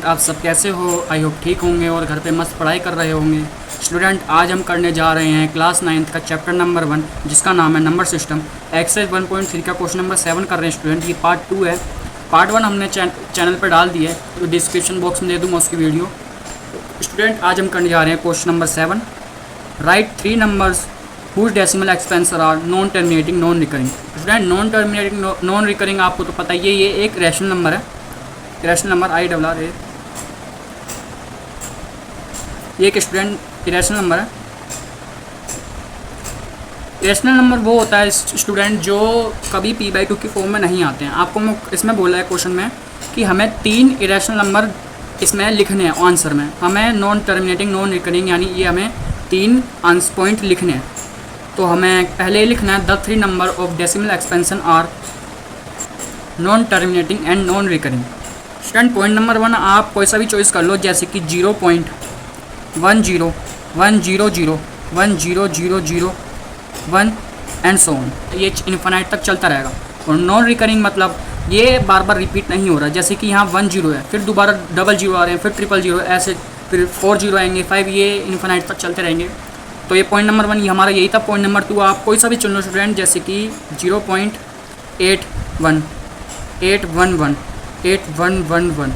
आप सब कैसे हो? आई होप ठीक होंगे और घर पे मस्त पढ़ाई कर रहे होंगे। स्टूडेंट, आज हम करने जा रहे हैं क्लास 9th का चैप्टर नंबर 1, जिसका नाम है नंबर सिस्टम। एक्सरसाइज 1.3 का क्वेश्चन नंबर 7 कर रहे हैं स्टूडेंट। ये पार्ट 2 है। पार्ट 1 हमने चैनल पर डाल दिया है, तो डिस्क्रिप्शन बॉक्स में दे दूँगा उसकी वीडियो। स्टूडेंट, आज हम करने जा रहे हैं question number 7। Write 3 numbers whose decimal expansion are non terminating non recurring. Student, non terminating non recurring आपको तो पता ही है, ये एक रैशनल नंबर है। रैशनल नंबर IRR है। ये एक स्टूडेंट इरेशनल नंबर है। इरेशनल नंबर वो होता है स्टूडेंट जो कभी p/2 की फॉर्म में नहीं आते हैं। आपको मैं इसमें बोला है क्वेश्चन में कि हमें 3 इरेशनल नंबर इसमें लिखने हैं आंसर में। हमें नॉन टर्मिनेटिंग नॉन रिकरिंग यानी ये हमें 3 आंसर पॉइंट लिखने हैं। तो हमें पहले ही लिखना है the 3 number of decimal expansion are non terminating and non recurring. Student, point number 1 आप कोई सा भी चॉइस कर लो, जैसे कि 0.10 100 1000 एंड सो ऑन। ये इन्फिनाइट तक चलता रहेगा। और नॉन रिकरिंग मतलब ये बार बार रिपीट नहीं हो रहा, जैसे कि यहाँ 10 है, फिर दोबारा 00 आ रहे हैं, फिर 000 ऐसे, फिर 40 आएंगे, 5, ये इन्फिनाइट तक चलते रहेंगे। तो ये पॉइंट नंबर 1 ये हमारा यही था। पॉइंट नंबर 2 आप कोई सा भी चुन लो स्टूडेंट, जैसे कि 0.81 811 8111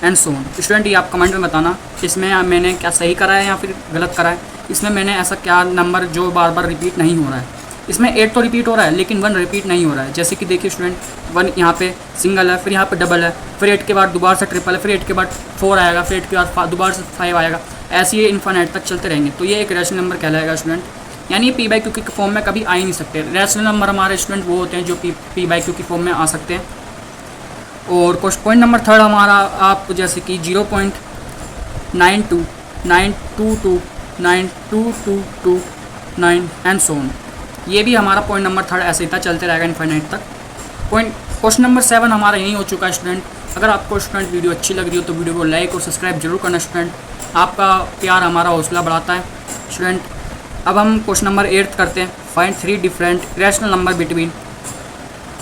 एंड सो ऑन। स्टूडेंट, ये आप कमेंट में बताना इसमें मैंने क्या सही करा है या फिर गलत करा है। इसमें मैंने ऐसा क्या नंबर जो बार बार रिपीट नहीं हो रहा है। इसमें 8 तो रिपीट हो रहा है लेकिन 1 रिपीट नहीं हो रहा है। जैसे कि देखिए स्टूडेंट, 1 यहाँ पे सिंगल है, फिर यहाँ पे डबल है, फिर 8 के बाद दोबारा से ट्रिपल है, फिर 8 के बाद 4 आएगा, फिर 8 के बाद दोबारा से 5 आएगा। ऐसे ये इन्फिनाइट तक चलते रहेंगे। तो ये एक रैशनल नंबर कहलाएगा स्टूडेंट। यानी ये p/q की फॉर्म में कभी आ ही नहीं सकते। रैशनल नंबर हमारे स्टूडेंट वो होते हैं जो p/q की फॉर्म में आ सकते हैं। और पॉइंट नंबर 3 हमारा आप जैसे कि 0.92 922 9222 एंड सो ऑन। ये भी हमारा पॉइंट नंबर 3 ऐसे ही था, चलते रहेगा इन्फिनाइट तक। क्वेश्चन नंबर 7 हमारा यही हो चुका है स्टूडेंट। अगर आपको स्टूडेंट वीडियो अच्छी लग रही हो तो वीडियो को लाइक और सब्सक्राइब जरूर करना स्टूडेंट। आपका प्यार हमारा हौसला बढ़ाता है स्टूडेंट। अब हम क्वेश्चन नंबर 8 करते हैं। Find 3 different rational number between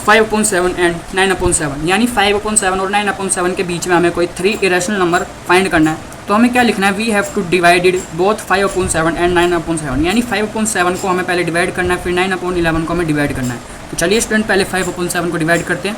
5/7 and 9/7। यानी 5/7 और 9/7 के बीच में हमें कोई 3 इरेशनल नंबर फाइंड करना है। तो हमें क्या लिखना है, we have to divided both 5/7 and 9/7। यानी 5/7 को हमें पहले डिवाइड करना है, फिर 9/11 को हमें डिवाइड करना है। तो चलिए स्टूडेंट, पहले 5/7 को डिवाइड करते हैं।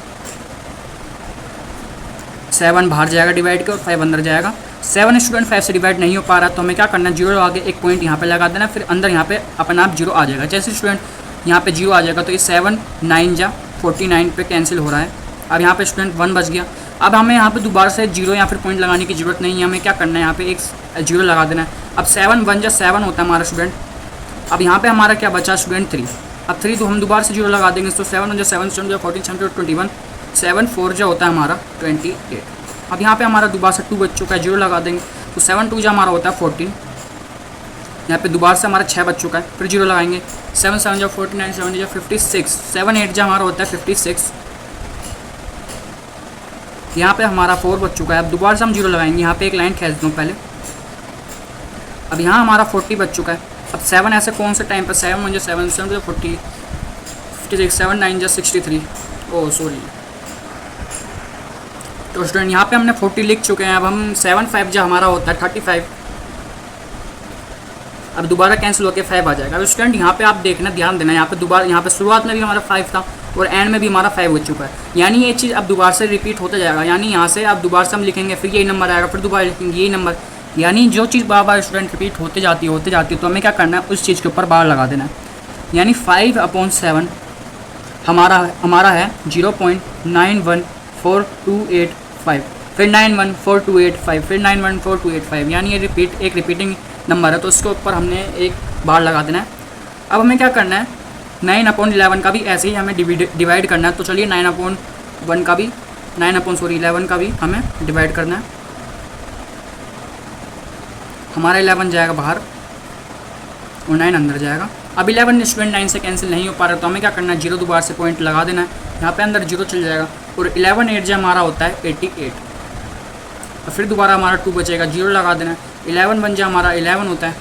7 बाहर जाएगा डिवाइड के और 5 अंदर जाएगा। 7 स्टूडेंट 5 से डिवाइड नहीं हो पा रहा, तो हमें क्या करना है, 0 आगे एक पॉइंट यहाँ पे लगा देना, फिर अंदर यहाँ पे अपना आप 0 आ जाएगा। जैसे स्टूडेंट यहाँ पे 0 आ जाएगा तो ये 7 9 जा 49 पे कैंसिल हो रहा है। अब यहाँ पे स्टूडेंट 1 बच गया। अब हमें यहाँ पे दोबारा से 0 या फिर पॉइंट लगाने की ज़रूरत नहीं है। हमें क्या करना है, यहाँ पे एक 0 लगा देना है। अब 7 1 जा 7 होता है हमारा स्टूडेंट। अब यहाँ पे हमारा क्या बचा स्टूडेंट 3। अब 3 तो हम दोबारा से 0 लगा देंगे, तो 7 1 जा 7 7 जा 14 7 21 7 4 जा होता है हमारा 28। अब यहाँ पे हमारा दोबारा से 2 बच चुका है, 0 लगा देंगे, तो 7 2 जा हमारा होता है 14। यहाँ पे दोबारा से हमारा 6 बच चुका है, फिर 0 लगाएंगे, 7 7 जा 49 7 जा 56 7 8 जा हमारा होता है 56। यहाँ पे हमारा 4 बच चुका है। अब दोबारा से हम 0 लगाएंगे, यहाँ पे एक लाइन खींच दूँ पहले। अब यहाँ हमारा 40 बच चुका है। अब 7 ऐसे कौन से टाइम पर, 7 1 जा 7 7 जा 40 56 7 9 जा 63, ओह सॉरी। तो स्टूडेंट यहाँ पे हमने 40 लिख चुके हैं। अब हम 7 5 जा हमारा होता है 35। अब दोबारा कैंसिल होकर 5 आ जाएगा। अब स्टूडेंट यहाँ पे आप देखना, ध्यान देना, यहाँ पे दोबारा, यहाँ पे शुरुआत में भी हमारा 5 था और एंड में भी हमारा 5 हो चुका है। यानी ये चीज़ अब दोबारा से रिपीट होता जाएगा। यानी यहाँ से अब दोबारा से हम लिखेंगे, फिर यही नंबर आएगा, फिर दोबारा लिखेंगे यही नंबर। यानी जो चीज़ बार बार स्टूडेंट रिपीट होते जाती है तो हमें क्या करना है, उस चीज़ के ऊपर बार लगा देना है। यानी 5/7 हमारा है 0.914285, फिर 914285, फिर 914285। यानी ये एक रिपीटिंग नंबर है, तो उसके ऊपर हमने एक बार लगा देना है। अब हमें क्या करना है, 9/11 का भी ऐसे ही हमें डिवाइड करना है। तो चलिए 9/11 का भी 11 का भी हमें डिवाइड करना है। हमारा 11 जाएगा बाहर और 9 अंदर जाएगा। अब 11 स्टूडेंट 9 से कैंसिल नहीं हो पा रहा, तो हमें क्या करना है, 0 दोबारा से पॉइंट लगा देना है। यहाँ पे अंदर 0 चल जाएगा और 11 8 जा हमारा होता है 88। और फिर दोबारा हमारा 2 बचेगा, 0 लगा देना है। 11 1 जा हमारा 11 होता है,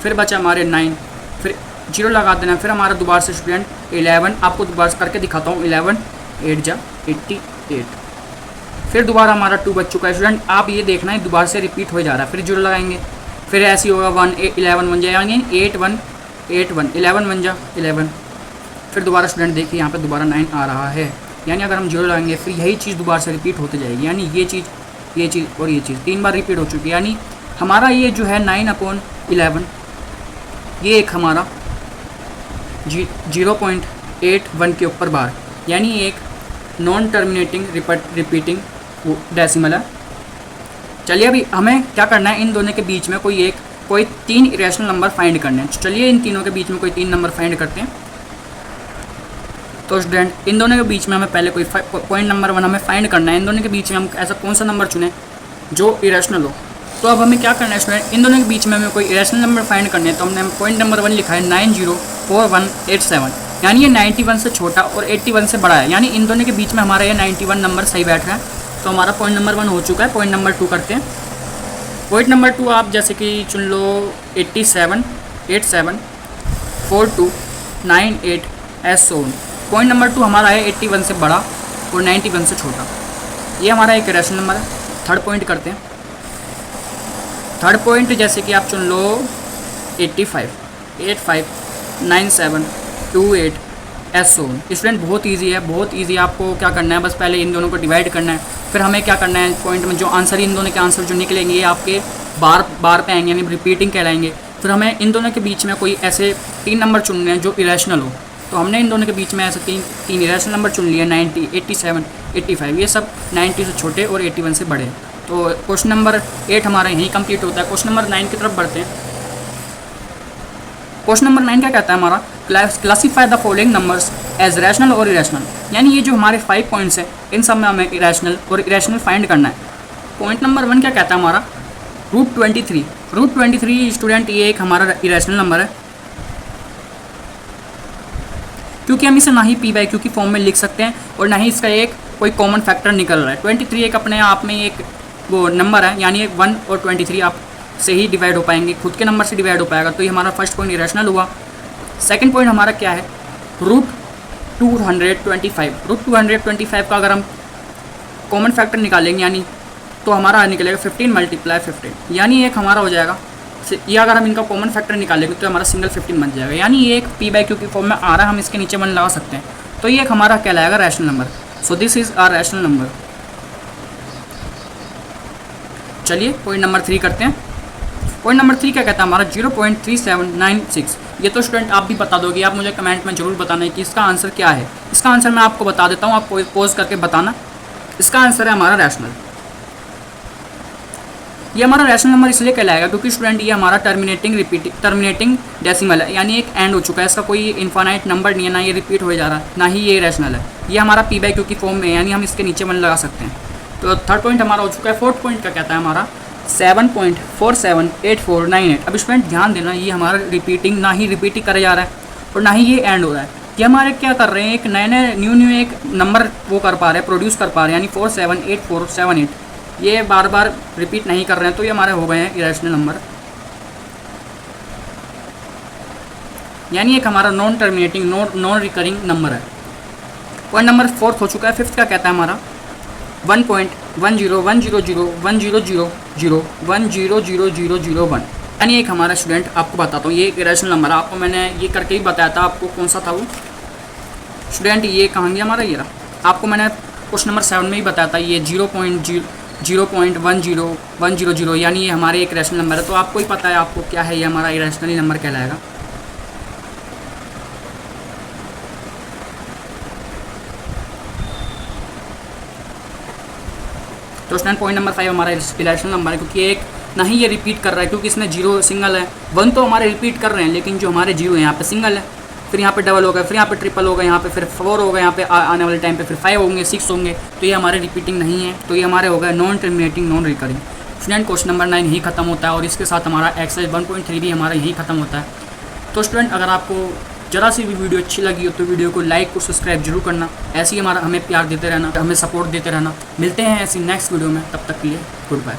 फिर बचा हमारे 9, फिर 0 लगा देना। फिर हमारा दोबारा से स्टूडेंट 11, आपको दोबारा से करके दिखाता हूँ, 11 8 जा 88। फिर दोबारा हमारा 2 बच चुका है स्टूडेंट। आप ये देखना है दोबारा से रिपीट हो जा रहा है, फिर 0 लगाएंगे, फिर ऐसे ही होगा 1 11 बन जाए, यानी 8 1 8 1 11 बन जा 11। फिर दोबारा स्टूडेंट देखिए यहाँ पे दोबारा 9 आ रहा है, यानी अगर हम 0 लगाएंगे फिर यही चीज़ दोबारा से रिपीट होती जाएगी, यानी ये चीज़ और ये चीज़ 3 बार रिपीट हो चुकी है। यानी हमारा ये जो है 9/11 ये एक हमारा 0.81 के ऊपर बार, यानी एक नॉन टर्मिनेटिंग रिपीटिंग डेसिमल है। चलिए अभी हमें क्या करना है, इन दोनों के बीच में कोई 3 इरेशनल नंबर फाइंड करने हैं। चलिए इन तीनों के बीच में कोई 3 नंबर फाइंड करते हैं। तो स्टूडेंट इन दोनों के बीच में हमें पहले कोई पॉइंट नंबर 1 हमें फाइंड करना है। इन दोनों के बीच में हम ऐसा कौन सा नंबर चुनें जो इरेशनल हो। तो अब हमें क्या करना है स्टूडेंट, इन दोनों के बीच में हमें कोई इरेशनल नंबर फाइंड करने हैं। तो हमने पॉइंट नंबर 1 लिखा है 904187, यानी ये 91 से छोटा और 81 से बड़ा है, यानी इन दोनों के बीच में हमारा ये 91 नंबर सही बैठ रहा है। तो हमारा पॉइंट नंबर 1 हो चुका है। पॉइंट नंबर 2 करते हैं। पॉइंट नंबर 2 आप जैसे कि चुन लो 87874298S। पॉइंट नंबर 2 हमारा है 81 से बड़ा और 91 से छोटा, ये हमारा एक इरेशनल नंबर है। थर्ड पॉइंट करते हैं। थर्ड पॉइंट जैसे कि आप चुन लो 85859728S। स्टूडेंट बहुत ईजी है, बहुत ईजी। आपको क्या करना है, बस पहले इन दोनों को डिवाइड करना है, फिर हमें क्या करना है पॉइंट में जो आंसर, इन दोनों के आंसर जो निकलेंगे ये आपके बार पे आएंगे, यानी रिपीटिंग कहलाएंगे। फिर हमें इन दोनों के बीच में कोई ऐसे 3 नंबर चुनने हैं जो इरेशनल हो। तो हमने इन दोनों के बीच में ऐसे तीन इरेशनल नंबर चुन लिए, 90 87 85, ये सब 90 से छोटे और 81 से बड़े। तो क्वेश्चन नंबर 8 हमारा यहीं कंप्लीट होता है। क्वेश्चन नंबर 9 की तरफ बढ़ते हैं। क्वेश्चन नंबर 9 क्या कहता है हमारा, classify the following numbers as rational और इरेशनल, यानी ये जो हमारे 5 पॉइंट्स हैं इन सब में हमें इरेशनल और इरेशनल फाइंड करना है। पॉइंट नंबर 1 क्या कहता है हमारा, √23। √23 स्टूडेंट ये एक हमारा इरेशनल नंबर है, क्योंकि हम इसे ना ही p/q की फॉर्म में लिख सकते हैं और ना ही इसका एक कोई कॉमन फैक्टर निकल रहा है। 23 एक अपने आप में एक वो नंबर है, यानी 1 और 23 आप से ही डिवाइड हो पाएंगे, खुद के नंबर से डिवाइड हो पाएगा। तो ये हमारा फर्स्ट पॉइंट इरेशनल हुआ। सेकंड पॉइंट हमारा क्या है, √225। √225 का अगर हम कॉमन फैक्टर निकालेंगे, यानी तो हमारा निकलेगा 15 × 15, यानी एक हमारा हो जाएगा। ये अगर हम इनका कॉमन फैक्टर निकालेंगे तो हमारा सिंगल 15 बन जाएगा, यानी ये एक p/q की फॉर्म में आ रहा है, हम इसके नीचे 1 लगा सकते हैं। तो ये एक हमारा कहलाएगा rational number. So this is our rational number. चलिए पॉइंट नंबर 3 करते हैं। पॉइंट नंबर 3 क्या कहता है हमारा, 0.3796। ये तो स्टूडेंट आप भी बता दोगे, आप मुझे कमेंट में ज़रूर बताना है कि इसका आंसर क्या है। इसका आंसर मैं आपको बता देता हूँ, आप पोज करके बताना। इसका आंसर है हमारा रैशनल। ये हमारा रैशनल नंबर इसलिए कहलाएगा क्योंकि स्टूडेंट ये हमारा टर्मिनेटिंग डेसिमल है, यानी एक एंड हो चुका है, इसका कोई इन्फानाइट नंबर नहीं है, ना ये रिपीट हो जा रहा है, ना ही ये रैशनल है। ये हमारा p/q की फॉर्म में है, यानी हम इसके नीचे 1 लगा सकते हैं। तो थर्ड पॉइंट हमारा हो चुका है। फोर्थ पॉइंट क्या कहता है हमारा, 7.478498। अब स्टूडेंट ध्यान देना, ये हमारा रिपीटिंग ना ही रिपीटिंग करे जा रहा है और ना ही ये एंड हो रहा है। ये हमारे क्या कर रहे हैं, एक नए न्यू एक नंबर वो कर पा रहे हैं, प्रोड्यूस कर पा रहे हैं, यानी 478478। ये बार बार रिपीट नहीं कर रहे हैं, तो ये हमारे हो गए हैं इरेशनल नंबर, यानी एक हमारा non terminating non recurring number है। पॉइंट नंबर 4 हो चुका है। फिफ्थ क्या कहता है हमारा, 1.101001000100001, यानी एक हमारा स्टूडेंट आपको बताता हूँ, ये एक इरेशनल नंबर है। आपको मैंने ये करके ही बताया था, आपको कौन सा था वो स्टूडेंट, ये कहाँ गया हमारा, ये रहा। आपको मैंने क्वेश्चन नंबर 7 में ही बताया था, ये 0.10100, यानी ये हमारे एक रैशनल नंबर है। तो आपको ही पता है आपको क्या है, ये हमारा इरेशनल नंबर कहलाएगा। तो स्टूडेंट पॉइंट नंबर 5 हमारा इरेशनल नंबर है, क्योंकि एक ना ही ये रिपीट कर रहा है, क्योंकि इसमें 0 सिंगल है, 1 तो हमारे रिपीट कर रहे हैं, लेकिन जो हमारे 0 है यहाँ पे सिंगल है, फिर यहाँ पे डबल होगा, फिर यहाँ पे ट्रिपल होगा, यहाँ पे फिर 4 होगा, यहाँ पे आने वाले टाइम पे फिर 5 होंगे, 6 होंगे। तो ये हमारे रिपीटिंग नहीं है, तो ये हमारे हो गए non terminating non recurring. Student question number 9 यही खत्म होता है, और इसके साथ हमारा एक्सरसाइज 1.3 भी हमारा यही खत्म होता है। तो स्टूडेंट अगर आपको जरा सी भी वीडियो अच्छी लगी हो तो वीडियो को लाइक और सब्सक्राइब जरूर करना। ऐसे ही हमें प्यार देते रहना, हमें सपोर्ट देते रहना। मिलते हैं ऐसी नेक्स्ट वीडियो में, तब तक के लिए गुड बाय।